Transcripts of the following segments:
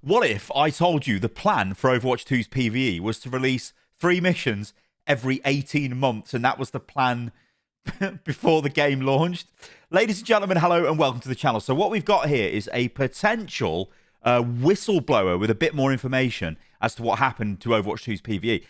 What if I told you the plan for Overwatch 2's PvE was to release 3 missions every 18 months, and that was the plan before the game launched? Ladies and gentlemen, hello and welcome to the channel. So what we've got here is a potential whistleblower with a bit more information as to what happened to Overwatch 2's PvE.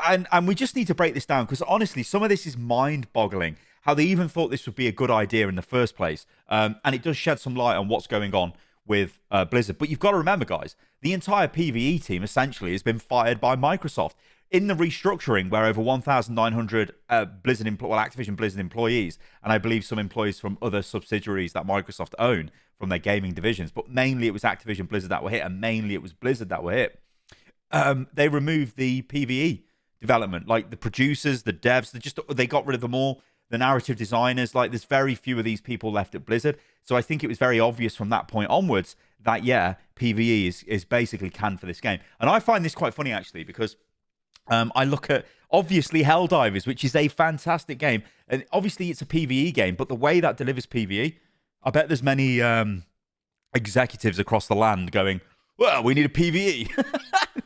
And we just need to break this down because honestly, some of this is mind-boggling. How they even thought this would be a good idea in the first place. And it does shed some light on what's going on with Blizzard. But you've got to remember, guys, the entire PvE team essentially has been fired by Microsoft. In the restructuring, where over 1,900 Activision Blizzard employees, and I believe some employees from other subsidiaries that Microsoft own from their gaming divisions, but mainly it was Activision Blizzard that were hit, and mainly it was Blizzard that were hit. They removed the PvE development, like the producers, the devs, they got rid of them all. The narrative designers, like there's very few of these people left at Blizzard. So I think it was very obvious from that point onwards that, yeah, PvE is basically canned for this game. And I find this quite funny, actually, because I look at, obviously, Helldivers, which is a fantastic game. And obviously, it's a PvE game, but the way that delivers PvE, I bet there's many executives across the land going, well, we need a PvE.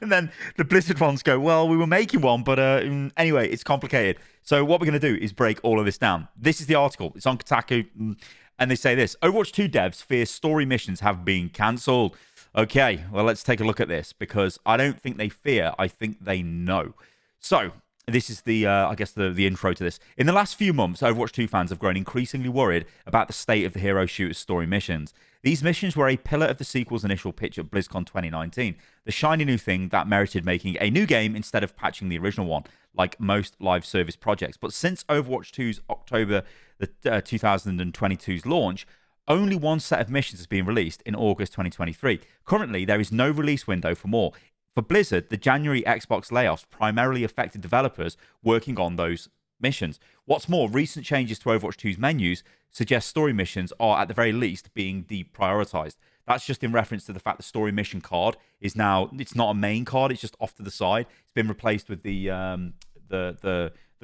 And then the Blizzard ones go, well, we were making one, but anyway, it's complicated. So what we're going to do is break all of this down. This is the article. It's on Kataku, and they say this. Overwatch 2 devs fear story missions have been cancelled. Okay, well, let's take a look at this, because I don't think they fear. I think they know. So this is the, I guess, the intro to this. In the last few months, Overwatch 2 fans have grown increasingly worried about the state of the hero shooter story missions. These missions were a pillar of the sequel's initial pitch at BlizzCon 2019, the shiny new thing that merited making a new game instead of patching the original one, like most live service projects. But since Overwatch 2's October 2022's launch, only one set of missions has been released in August 2023. Currently, there is no release window for more. For Blizzard, the January Xbox layoffs primarily affected developers working on those missions. What's more, recent changes to Overwatch 2's menus suggest story missions are, at the very least, being deprioritized. That's just in reference to the fact the story mission card is now, it's not a main card, it's just off to the side. It's been replaced with the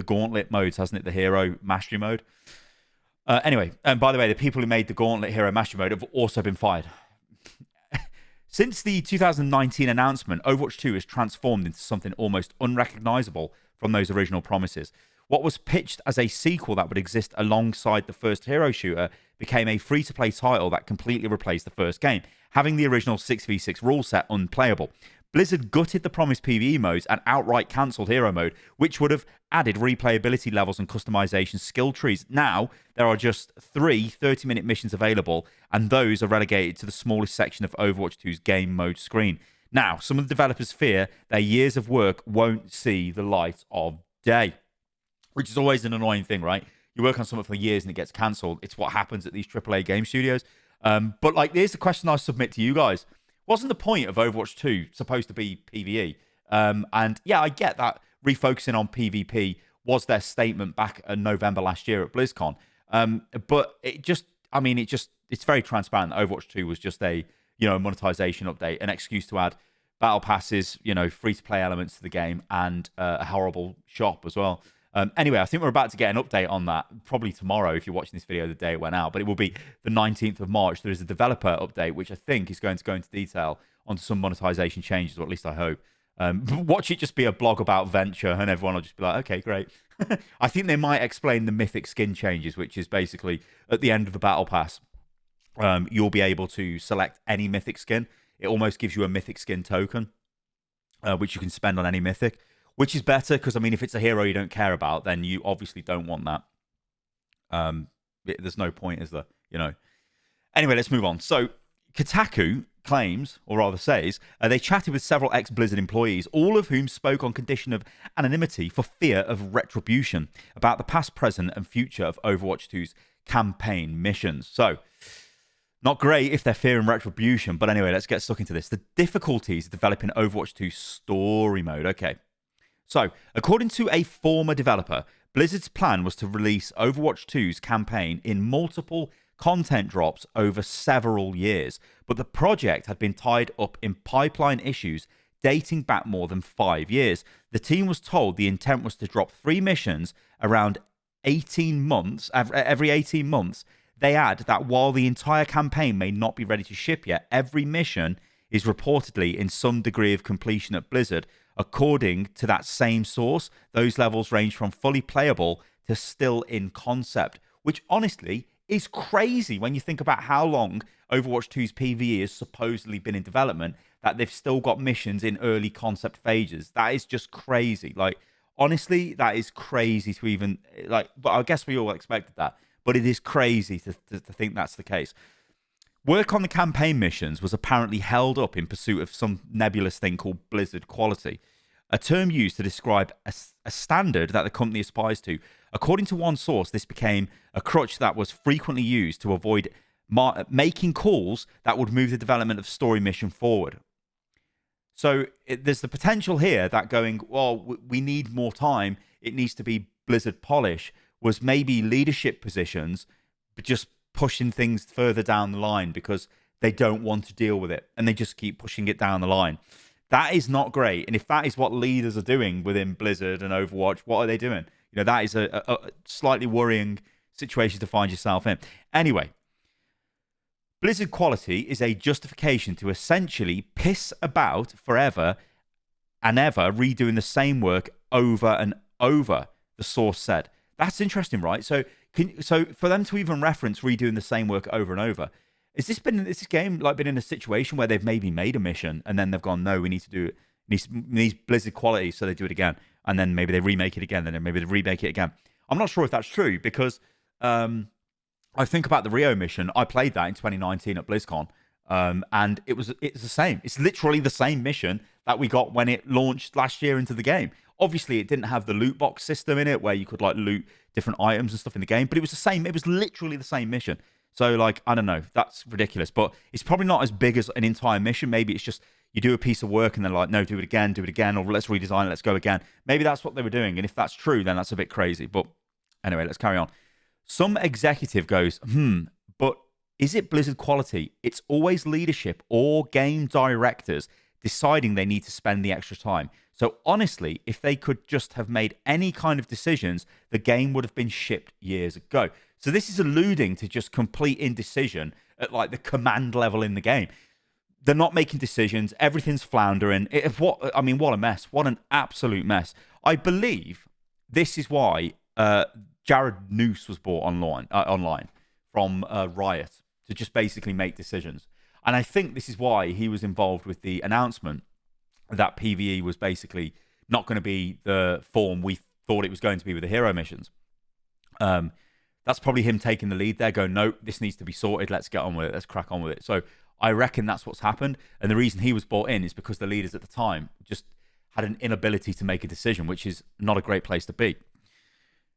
gauntlet modes, hasn't it? The hero mastery mode. Anyway, and by the way, the people who made the gauntlet hero mastery mode have also been fired. Since the 2019 announcement, Overwatch 2 has transformed into something almost unrecognizable from those original promises. What was pitched as a sequel that would exist alongside the first hero shooter became a free-to-play title that completely replaced the first game, having the original 6v6 rule set unplayable. Blizzard gutted the promised PvE modes and outright cancelled hero mode, which would have added replayability levels and customization skill trees. Now, there are just 3 30-minute missions available, and those are relegated to the smallest section of Overwatch 2's game mode screen. Now, some of the developers fear their years of work won't see the light of day, which is always an annoying thing, right? You work on something for years and it gets cancelled. It's what happens at these AAA game studios. But like, here's the question I submit to you guys. Wasn't the point of Overwatch 2 supposed to be PvE? And yeah, I get that refocusing on PvP was their statement back in November last year at BlizzCon. But it just, I mean, it's very transparent that Overwatch 2 was just a, monetization update, an excuse to add battle passes, free-to-play elements to the game, and a horrible shop as well. Anyway, I think we're about to get an update on that, probably tomorrow if you're watching this video the day it went out, but it will be the 19th of March. There is a developer update, which I think is going to go into detail on some monetization changes, or at least I hope. Watch it just be a blog about Venture, and everyone will just be like, okay, great. I think they might explain the mythic skin changes, which is basically at the end of the battle pass, you'll be able to select any mythic skin. It almost gives you a mythic skin token, which you can spend on any mythic. Which is better, because, I mean, if it's a hero you don't care about, then you obviously don't want that. There's no point, is there? Anyway, let's move on. So, Kataku claims, or rather says, they chatted with several ex-Blizzard employees, all of whom spoke on condition of anonymity for fear of retribution about the past, present, and future of Overwatch 2's campaign missions. So, not great if they're fearing retribution, but anyway, let's get stuck into this. The difficulties of developing Overwatch 2 story mode. Okay. So, according to a former developer, Blizzard's plan was to release Overwatch 2's campaign in multiple content drops over several years, but the project had been tied up in pipeline issues dating back more than 5 years. The team was told the intent was to drop 3 missions around 18 months, every 18 months. They add that while the entire campaign may not be ready to ship yet, every mission is reportedly in some degree of completion at Blizzard. According to that same source, those levels range from fully playable to still in concept, which honestly is crazy when you think about how long Overwatch 2's PvE has supposedly been in development, that they've still got missions in early concept phases. That is just crazy. Like, honestly, that is crazy to even, like, but I guess we all expected that, but it is crazy to think that's the case. Work on the campaign missions was apparently held up in pursuit of some nebulous thing called Blizzard quality, a term used to describe a standard that the company aspires to. According to one source, this became a crutch that was frequently used to avoid making calls that would move the development of story mission forward. So there's the potential here that going, well, we need more time, it needs to be Blizzard polish, was maybe leadership positions, but just pushing things further down the line because they don't want to deal with it and they just keep pushing it down the line. That is not great. And if that is what leaders are doing within Blizzard and Overwatch, what are they doing? You know, that is a slightly worrying situation to find yourself in. Anyway, Blizzard quality is a justification to essentially piss about forever and ever, redoing the same work over and over, the source said. That's interesting, right? So for them to even reference redoing the same work over and over, is this game like been in a situation where they've maybe made a mission and then they've gone, no, we need to do it, needs Blizzard quality, so they do it again, and then maybe they remake it again, and then maybe they remake it again. I'm not sure if that's true because I think about the Rio mission. I played that in 2019 at BlizzCon, and it's the same. It's literally the same mission that we got when it launched last year into the game. Obviously, it didn't have the loot box system in it where you could like loot different items and stuff in the game, but it was the same. It was literally the same mission. So, like, I don't know. That's ridiculous. But it's probably not as big as an entire mission. Maybe it's just you do a piece of work and they're like, no, do it again, or let's redesign it, let's go again. Maybe that's what they were doing. And if that's true, then that's a bit crazy. But anyway, let's carry on. Some executive goes, but is it Blizzard quality? It's always leadership or game directors deciding they need to spend the extra time. So honestly, if they could just have made any kind of decisions, the game would have been shipped years ago. So this is alluding to just complete indecision at like the command level in the game. They're not making decisions. Everything's floundering. What a mess. What an absolute mess. I believe this is why Jared Noose was brought online from Riot to just basically make decisions. And I think this is why he was involved with the announcement that PvE was basically not going to be the form we thought it was going to be with the hero missions. That's probably him taking the lead there, going, no, this needs to be sorted. Let's get on with it. Let's crack on with it. So I reckon that's what's happened. And the reason he was brought in is because the leaders at the time just had an inability to make a decision, which is not a great place to be.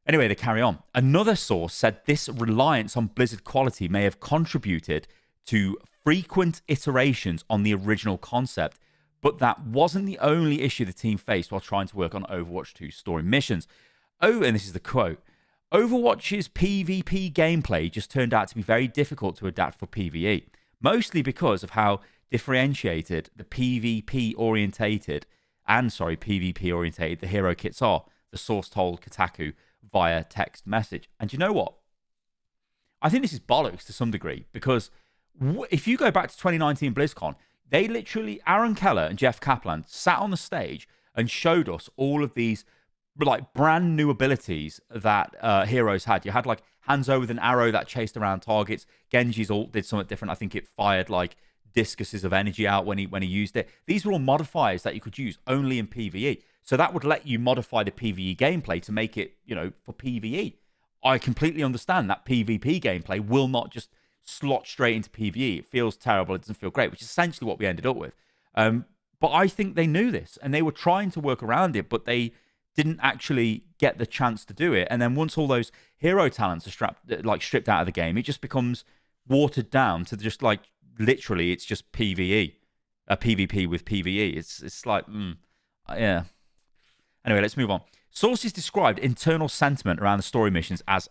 Anyway, they carry on. Another source said this reliance on Blizzard quality may have contributed to frequent iterations on the original concept, but that wasn't the only issue the team faced while trying to work on Overwatch 2 story missions. Oh, and this is the quote. Overwatch's PvP gameplay just turned out to be very difficult to adapt for PvE, mostly because of how differentiated the PvP orientated the hero kits are, the source told Kataku via text message. And you know what? I think this is bollocks to some degree, because if you go back to 2019 BlizzCon, they literally, Aaron Keller and Jeff Kaplan sat on the stage and showed us all of these like brand new abilities that heroes had. You had like Hanzo with an arrow that chased around targets. Genji's ult did something different. I think it fired like discuses of energy out when he used it. These were all modifiers that you could use only in PvE. So that would let you modify the PvE gameplay to make it, for PvE. I completely understand that PvP gameplay will not just slot straight into PvE. It feels terrible. It doesn't feel great, which is essentially what we ended up with. But I think they knew this and they were trying to work around it, but they didn't actually get the chance to do it. And then once all those hero talents are stripped out of the game, it just becomes watered down to just like literally it's just PvE, a PvP with PvE. It's like, yeah. Anyway, let's move on. Sources described internal sentiment around the story missions as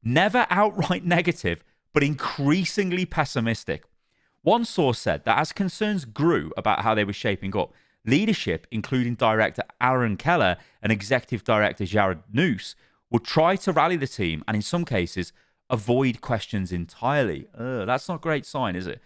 never outright negative, but increasingly pessimistic. One source said that as concerns grew about how they were shaping up, leadership, including director Aaron Keller and executive director Jared Noose, would try to rally the team and in some cases avoid questions entirely. That's not a great sign, is it?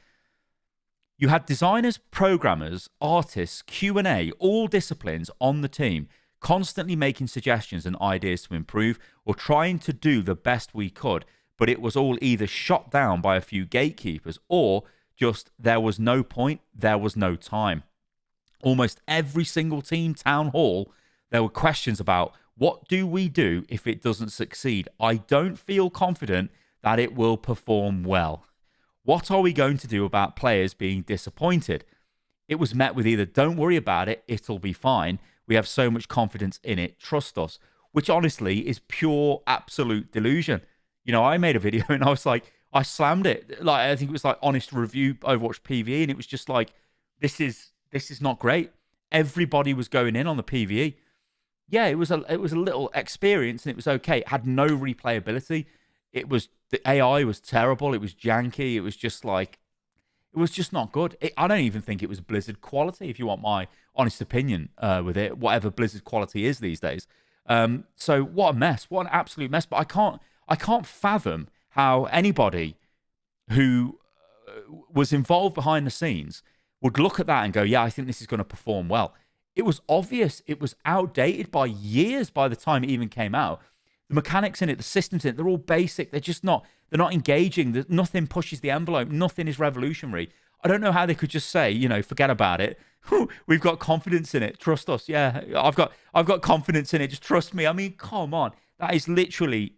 You had designers, programmers, artists, Q&A, all disciplines on the team, constantly making suggestions and ideas to improve or trying to do the best we could, but it was all either shot down by a few gatekeepers or just there was no point, there was no time. Almost every single team town hall, there were questions about what do we do if it doesn't succeed? I don't feel confident that it will perform well. What are we going to do about players being disappointed? It was met with either don't worry about it, it'll be fine. We have so much confidence in it, trust us, which honestly is pure absolute delusion. You know, I made a video and I was like, I slammed it. Like, I think it was like honest review Overwatch PvE, and it was just like, this is not great. Everybody was going in on the PvE. Yeah, it was a little experience and it was okay. It had no replayability. The AI was terrible. It was janky. It was just like, it was just not good. I don't even think it was Blizzard quality, if you want my honest opinion with it, whatever Blizzard quality is these days. So what a mess. What an absolute mess. But I can't fathom how anybody who was involved behind the scenes would look at that and go, yeah, I think this is going to perform well. It was obvious. It was outdated by years by the time it even came out. The mechanics in it, the systems in it, they're all basic. They're not engaging. Nothing pushes the envelope. Nothing is revolutionary. I don't know how they could just say, you know, forget about it. We've got confidence in it. Trust us. Yeah, I've got confidence in it. Just trust me. I mean, come on. That is literally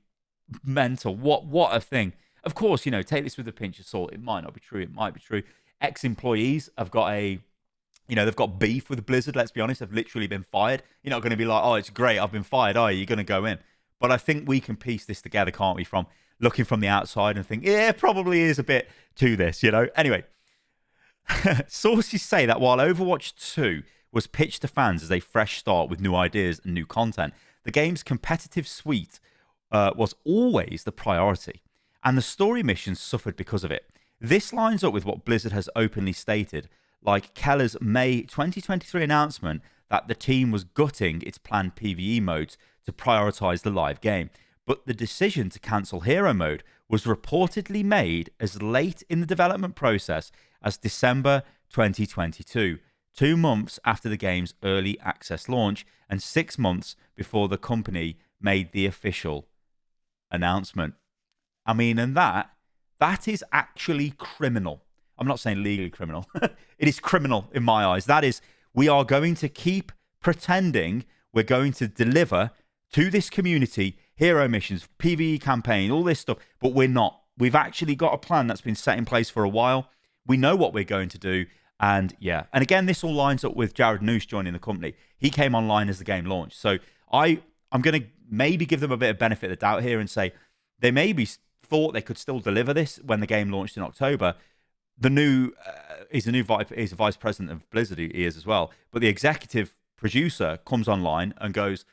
mental. What a thing. Of course, you know, take this with a pinch of salt. It might not be true. It might be true. Ex-employees have got they've got beef with Blizzard. Let's be honest. They've literally been fired. You're not going to be like, oh, it's great, I've been fired. Are you? You're going to go in. But I think we can piece this together, can't we? From looking from the outside and think, yeah, probably is a bit to this, you know? Anyway, sources say that while Overwatch 2 was pitched to fans as a fresh start with new ideas and new content, the game's competitive suite was always the priority, and the story missions suffered because of it. This lines up with what Blizzard has openly stated, like Keller's May 2023 announcement that the team was gutting its planned PvE modes to prioritize the live game. But the decision to cancel hero mode was reportedly made as late in the development process as December 2022, 2 months after the game's early access launch and 6 months before the company made the official announcement. I mean, and that is actually criminal. I'm not saying legally criminal. It is criminal in my eyes. That is, we are going to keep pretending we're going to deliver to this community hero missions, PvE campaign, all this stuff, but we're not. We've actually got a plan that's been set in place for a while. We know what we're going to do. And yeah, and again, this all lines up with Jared Noose joining the company. He came online as the game launched. So I'm going to maybe give them a bit of benefit of the doubt here and say they maybe thought they could still deliver this when the game launched in October. He's a vice president of Blizzard, he is as well. But the executive producer comes online and goes,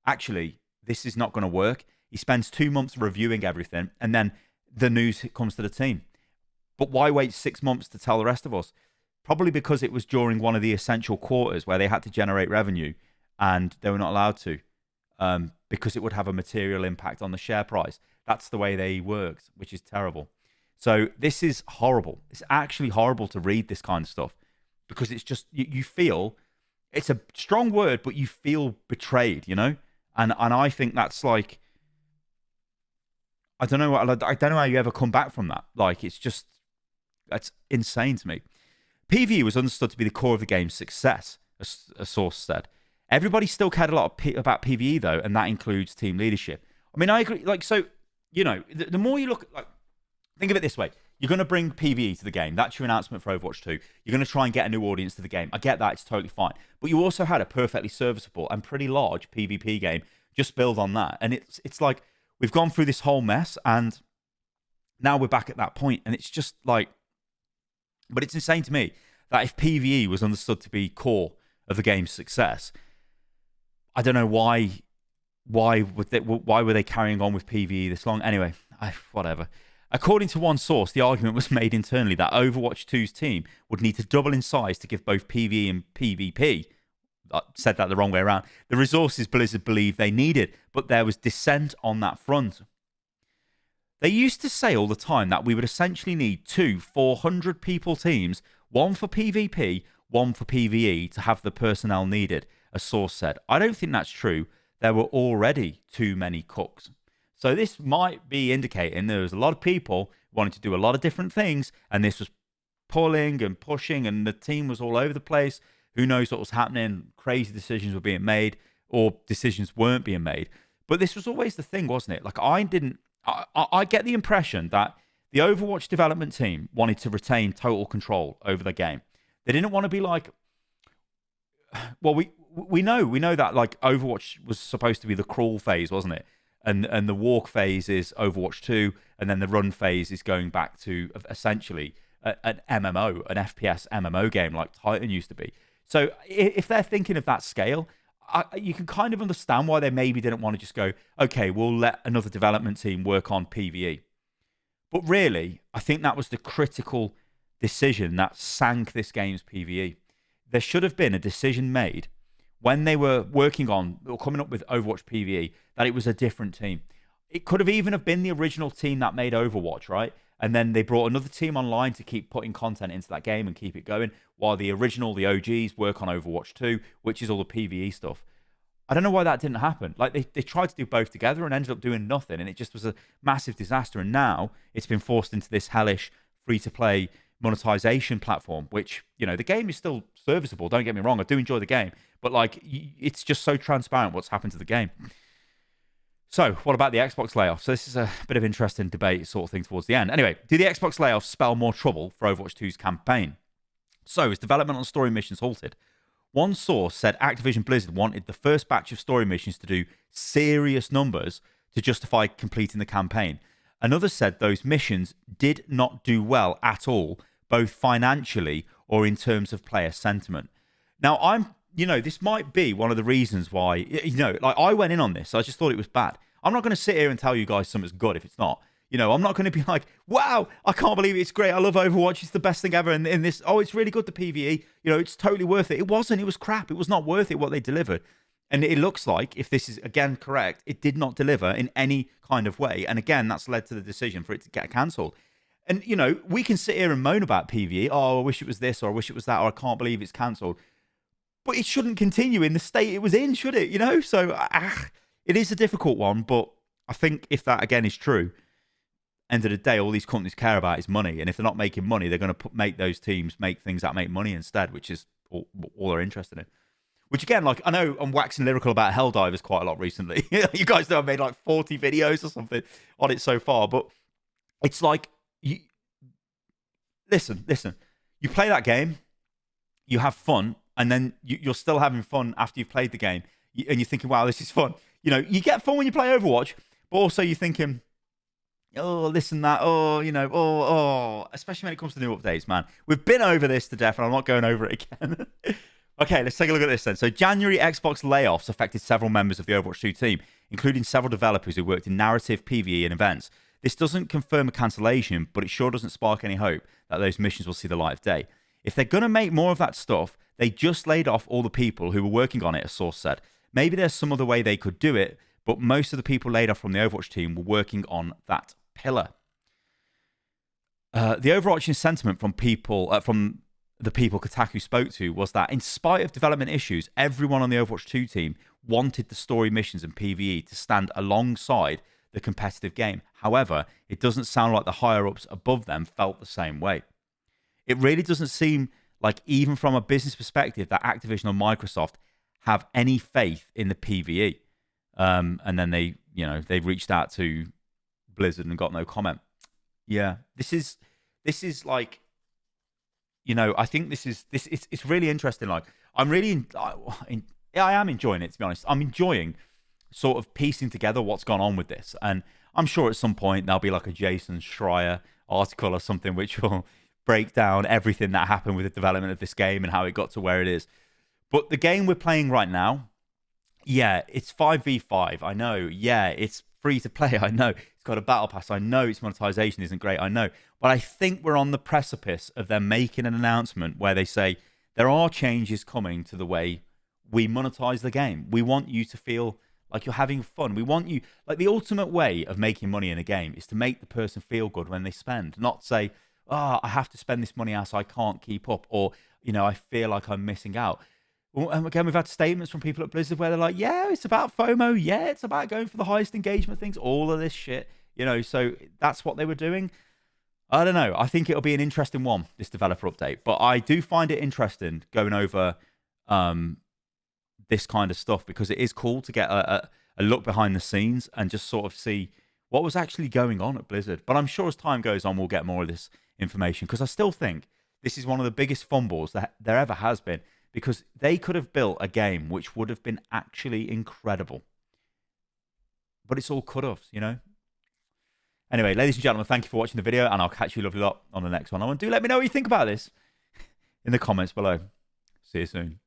actually, this is not going to work. He spends 2 months reviewing everything, and then the news comes to the team. But why wait 6 months to tell the rest of us? Probably because it was during one of the essential quarters where they had to generate revenue, and they were not allowed to, because it would have a material impact on the share price. That's the way they worked, which is terrible. So this is horrible. It's actually horrible to read this kind of stuff because it's just, you feel, it's a strong word, but you feel betrayed, you know? And I think that's like, I don't know how you ever come back from that. Like, it's just, that's insane to me. PvE was understood to be the core of the game's success, a source said. Everybody still cared a lot about PvE though, and that includes team leadership. I mean, I agree. Like, so, you know, the more you look at, like, think of it this way. You're going to bring PvE to the game. That's your announcement for Overwatch 2. You're going to try and get a new audience to the game. I get that. It's totally fine. But you also had a perfectly serviceable and pretty large PvP game. Just build on that. And it's like, we've gone through this whole mess, and now we're back at that point. And it's just like, but it's insane to me that if PvE was understood to be core of the game's success, I don't know why were they carrying on with PvE this long? Anyway, whatever. According to one source, the argument was made internally that Overwatch 2's team would need to double in size to give both PvE and PvP, I said that the wrong way around, the resources Blizzard believed they needed, but there was dissent on that front. They used to say all the time that we would essentially need 2 400-people teams one for PvP, one for PvE to have the personnel needed, a source said. I don't think that's true. There were already too many cooks. So this might be indicating there was a lot of people wanting to do a lot of different things, and this was pulling and pushing, and the team was all over the place. Who knows what was happening? Crazy decisions were being made, or decisions weren't being made. But this was always the thing, wasn't it? Like, I get the impression that the Overwatch development team wanted to retain total control over the game. They didn't want to be like, well, we know that like Overwatch was supposed to be the crawl phase, wasn't it? And the walk phase is Overwatch 2, and then the run phase is going back to essentially an MMO, an FPS MMO game like Titan used to be. So if they're thinking of that scale, you can kind of understand why they maybe didn't want to just go, okay, we'll let another development team work on PvE. But really, I think that was the critical decision that sank this game's PvE. There should have been a decision made when they were working on or coming up with Overwatch PvE that it was a different team. It could have even have been the original team that made Overwatch, right? And then they brought another team online to keep putting content into that game and keep it going, while the OGs work on Overwatch 2, which is all the PvE stuff. I don't know why that didn't happen. Like, they tried to do both together and ended up doing nothing, and it just was a massive disaster. And now it's been forced into this hellish free-to-play monetization platform, which, you know, the game is still serviceable. Don't get me wrong. I do enjoy the game, but like, it's just so transparent what's happened to the game. So, what about the Xbox layoffs? So this is a bit of interesting debate sort of thing towards the end. Anyway, do the Xbox layoffs spell more trouble for Overwatch 2's campaign? So, is development on story missions halted? One source said Activision Blizzard wanted the first batch of story missions to do serious numbers to justify completing the campaign. Another said those missions did not do well at all, both financially or in terms of player sentiment. Now, this might be one of the reasons why, like, I went in on this. I just thought it was bad. I'm not going to sit here and tell you guys something's good if it's not. I'm not going to be like, wow, I can't believe it's great. I love Overwatch. It's the best thing ever. And in this, it's really good, the PvE. It's totally worth it. It wasn't. It was crap. It was not worth it, what they delivered. And it looks like, if this is, again, correct, it did not deliver in any kind of way. And again, that's led to the decision for it to get cancelled. And, we can sit here and moan about PvE. Oh, I wish it was this, or I wish it was that, or I can't believe it's cancelled. But it shouldn't continue in the state it was in, should it? So it is a difficult one. But I think if that, again, is true, end of the day, all these companies care about is money. And if they're not making money, they're going to make those teams make things that make money instead, which is all they're interested in. Which, again, like, I know I'm waxing lyrical about Helldivers quite a lot recently. You guys know I've made like 40 videos or something on it so far. But it's like, listen. You play that game, you have fun, and then you're still having fun after you've played the game. And you're thinking, wow, this is fun. You get fun when you play Overwatch, but also you're thinking, oh, this and that, especially when it comes to new updates, man. We've been over this to death, and I'm not going over it again. Okay, let's take a look at this then. So, January Xbox layoffs affected several members of the Overwatch 2 team, including several developers who worked in narrative, PvE, and events. This doesn't confirm a cancellation, but it sure doesn't spark any hope that those missions will see the light of day. If they're going to make more of that stuff, they just laid off all the people who were working on it, a source said. Maybe there's some other way they could do it, but most of the people laid off from the Overwatch team were working on that pillar. The overarching sentiment from the people Kataku spoke to was that in spite of development issues, everyone on the Overwatch 2 team wanted the story missions and PvE to stand alongside the competitive game. However, it doesn't sound like the higher-ups above them felt the same way. It really doesn't seem like, even from a business perspective, that Activision or Microsoft have any faith in the PvE. And then they reached out to Blizzard and got no comment. Yeah, this is like, I think it's really interesting. Like, I am enjoying it, to be honest. I'm enjoying sort of piecing together what's gone on with this. And I'm sure at some point there'll be like a Jason Schreier article or something which will break down everything that happened with the development of this game and how it got to where it is. But the game we're playing right now, yeah, it's 5v5. I know. Yeah, it's free to play. I know. It's got a battle pass. I know its monetization isn't great. I know. But I think we're on the precipice of them making an announcement where they say there are changes coming to the way we monetize the game. We want you to feel like you're having fun. We want you, like, the ultimate way of making money in a game is to make the person feel good when they spend, not say, oh, I have to spend this money else, I can't keep up, or, you know, I feel like I'm missing out. Well, and again, we've had statements from people at Blizzard where they're like, yeah, it's about FOMO. Yeah, it's about going for the highest engagement things, all of this shit, you know, so that's what they were doing. I don't know. I think it'll be an interesting one, this developer update. But I do find it interesting going over this kind of stuff, because it is cool to get a look behind the scenes and just sort of see what was actually going on at Blizzard. But I'm sure as time goes on, we'll get more of this information, because I still think this is one of the biggest fumbles that there ever has been, because they could have built a game which would have been actually incredible. But it's all cut-offs, you know? Anyway, ladies and gentlemen, thank you for watching the video, and I'll catch you lovely lot on the next one. And do let me know what you think about this in the comments below. See you soon.